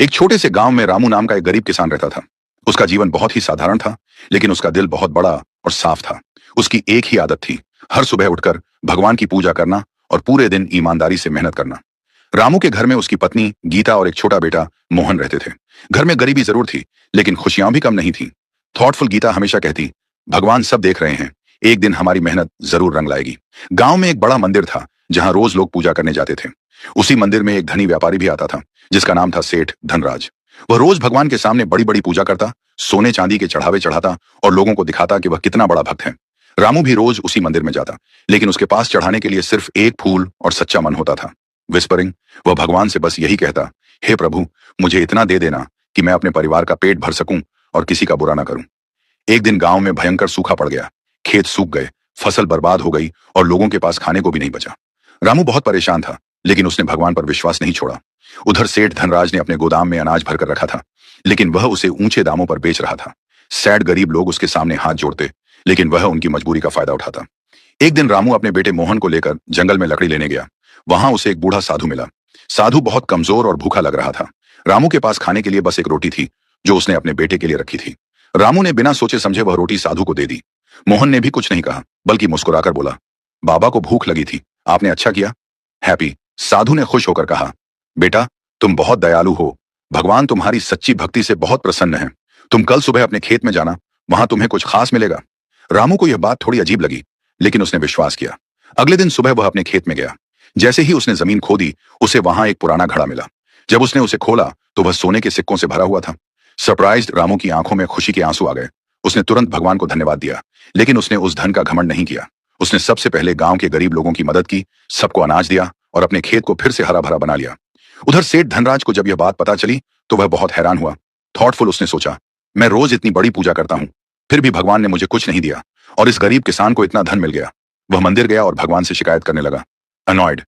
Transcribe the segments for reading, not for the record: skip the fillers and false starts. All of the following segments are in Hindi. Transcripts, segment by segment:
एक छोटे से गांव में रामू नाम का एक गरीब किसान रहता था। उसका जीवन बहुत ही साधारण था, लेकिन उसका दिल बहुत बड़ा और साफ था। उसकी एक ही आदत थी, हर सुबह उठकर भगवान की पूजा करना और पूरे दिन ईमानदारी से मेहनत करना। रामू के घर में उसकी पत्नी गीता और एक छोटा बेटा मोहन रहते थे। घर में गरीबी जरूर थी, लेकिन खुशियां भी कम नहीं थी। थॉटफुल गीता हमेशा कहती, भगवान सब देख रहे हैं, एक दिन हमारी मेहनत जरूर रंग लाएगी। गांव में एक बड़ा मंदिर था, जहां रोज लोग पूजा करने जाते थे। उसी मंदिर में एक धनी व्यापारी भी आता था, जिसका नाम था सेठ धनराज। वह रोज भगवान के सामने बड़ी बड़ी पूजा करता, सोने चांदी के चढ़ावे चढ़ाता और लोगों को दिखाता कि वह कितना बड़ा भक्त है। रामू भी रोज उसी मंदिर में जाता, लेकिन उसके पास चढ़ाने के लिए सिर्फ एक फूल और सच्चा मन होता था। विस्परिंग, वह भगवान से बस यही कहता, हे प्रभु, मुझे इतना दे देना कि मैं अपने परिवार का पेट भर सकूं और किसी का बुरा ना करूं। एक दिन गांव में भयंकर सूखा पड़ गया। खेत सूख गए, फसल बर्बाद हो गई और लोगों के पास खाने को भी नहीं बचा। रामू बहुत परेशान था, लेकिन उसने भगवान पर विश्वास नहीं छोड़ा। उधर सेठ धनराज ने अपने गोदाम में अनाज भरकर रखा था, लेकिन वह उसे ऊंचे दामों पर बेच रहा था। सैड गरीब लोग उसके सामने हाथ जोड़ते, लेकिन वह उनकी मजबूरी का फायदा उठाता। एक दिन रामू अपने बेटे मोहन को लेकर जंगल में लकड़ी लेने गया। वहां उसे एक बूढ़ा साधु मिला। साधु बहुत कमजोर और भूखा लग रहा था। रामू के पास खाने के लिए बस एक रोटी थी, जो उसने अपने बेटे के लिए रखी थी। रामू ने बिना सोचे समझे वह रोटी साधु को दे दी। मोहन ने भी कुछ नहीं कहा, बल्कि मुस्कुराकर बोला, बाबा को भूख लगी थी, आपने अच्छा किया। हैप्पी, साधु ने खुश होकर कहा, बेटा, तुम बहुत दयालु हो। भगवान तुम्हारी सच्ची भक्ति से बहुत प्रसन्न है। तुम कल सुबह अपने खेत में जाना, वहां तुम्हें कुछ खास मिलेगा। रामू को यह बात थोड़ी अजीब लगी, लेकिन उसने विश्वास किया। अगले दिन सुबह वह अपने खेत में गया। जैसे ही उसने जमीन खोदी, उसे वहां एक पुराना घड़ा मिला। जब उसने उसे खोला, तो वह सोने के सिक्कों से भरा हुआ था। सरप्राइज्ड रामू की आंखों में खुशी के आंसू आ गए। उसने तुरंत भगवान को धन्यवाद दिया, लेकिन उसने उस धन का घमंड नहीं किया। उसने सबसे पहले गांव के गरीब लोगों की मदद की, सबको अनाज दिया और अपने खेत को फिर से हरा भरा बना लिया। उधर सेठ धनराज को जब यह बात पता चली, तो वह बहुत हैरान हुआ। थॉटफुल उसने सोचा, मैं रोज इतनी बड़ी पूजा करता हूं, फिर भी भगवान ने मुझे कुछ नहीं दिया, और इस गरीब किसान को इतना धन मिल गया। वह मंदिर गया और भगवान से शिकायत करने लगा, अनॉयड,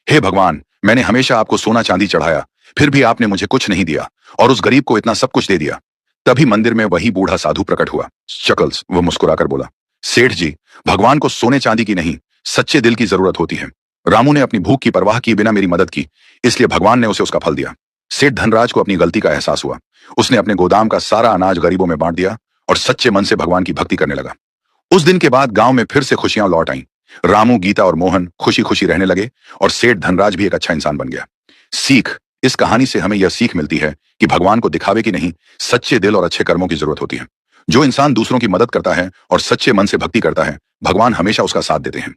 हे भगवान, मैंने हमेशा आपको सोना चांदी चढ़ाया, फिर भी आपने मुझे कुछ नहीं दिया और उस गरीब को इतना सब कुछ दे दिया। तभी मंदिर में वही बूढ़ा साधु प्रकट हुआ। शकल्स, वह मुस्कुराकर बोला, सेठ जी, भगवान को सोने चांदी की नहीं, सच्चे दिल की जरूरत होती है। रामू ने अपनी भूख की परवाह किए बिना मेरी मदद की, इसलिए भगवान ने उसे उसका फल दिया। सेठ धनराज को अपनी गलती का एहसास हुआ। उसने अपने गोदाम का सारा अनाज गरीबों में बांट दिया और सच्चे मन से भगवान की भक्ति करने लगा। उस दिन के बाद गांव में फिर से खुशियां लौट आईं। रामू, गीता और मोहन खुशी खुशी रहने लगे और सेठ धनराज भी एक अच्छा इंसान बन गया। सीख, इस कहानी से हमें यह सीख मिलती है कि भगवान को दिखावे की नहीं, सच्चे दिल और अच्छे कर्मों की जरूरत होती है। जो इंसान दूसरों की मदद करता है और सच्चे मन से भक्ति करता है, भगवान हमेशा उसका साथ देते हैं।